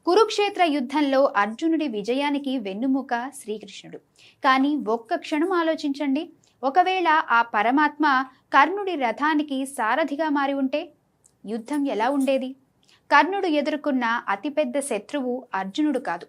కురుక్షేత్ర యుద్ధంలో అర్జునుడి విజయానికి వెన్నుముక శ్రీకృష్ణుడు. కానీ ఒక్క క్షణం ఆలోచించండి, ఒకవేళ ఆ పరమాత్మ కర్ణుడి రథానికి సారథిగా మారి ఉంటే యుద్ధం ఎలా ఉండేది? కర్ణుడు ఎదుర్కొన్న అతిపెద్ద శత్రువు అర్జునుడు కాదు,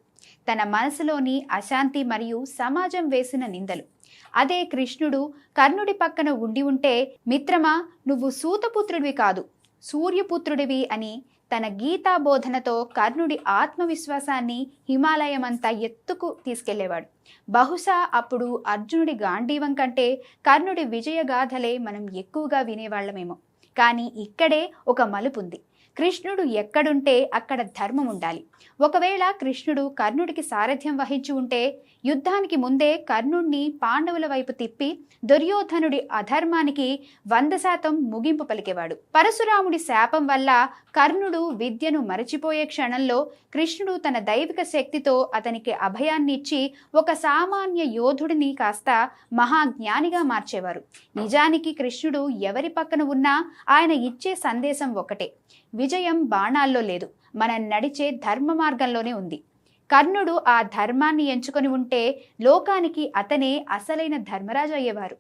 తన మనసులోని అశాంతి మరియు సమాజం వేసిన నిందలు. అదే కృష్ణుడు కర్ణుడి పక్కన ఉండి ఉంటే, మిత్రమా, నువ్వు సూతపుత్రుడివి కాదు, సూర్యపుత్రుడివి అని తన గీతా బోధనతో కర్ణుడి ఆత్మవిశ్వాసాన్ని హిమాలయమంతా ఎత్తుకు తీసుకెళ్లేవాడు. బహుశా అప్పుడు అర్జునుడి గాంధీవం కంటే కర్ణుడి విజయగాథలే మనం ఎక్కువగా వినేవాళ్లమేమో. కానీ ఇక్కడే ఒక మలుపుంది. కృష్ణుడు ఎక్కడుంటే అక్కడ ధర్మం ఉండాలి. ఒకవేళ కృష్ణుడు కర్ణుడికి సారథ్యం వహించి ఉంటే, యుద్ధానికి ముందే కర్ణుడిని పాండవుల వైపు తిప్పి దుర్యోధనుడి అధర్మానికి 100% ముగింపు పలికేవాడు. పరశురాముడి శాపం వల్ల కర్ణుడు విద్యను మరచిపోయే క్షణంలో కృష్ణుడు తన దైవిక శక్తితో అతనికి అభయాన్నిచ్చి ఒక సామాన్య యోధుడిని కాస్త మహాజ్ఞానిగా మార్చేవారు. నిజానికి కృష్ణుడు ఎవరి పక్కన ఉన్నా ఆయన ఇచ్చే సందేశం ఒకటే: విజయం బాణాల్లో లేదు, మనం నడిచే ధర్మ మార్గంలోనే ఉంది. కర్ణుడు ఆ ధర్మాన్ని ఎంచుకొని ఉంటే లోకానికి అతనే అసలైన ధర్మరాజు అయ్యేవారు.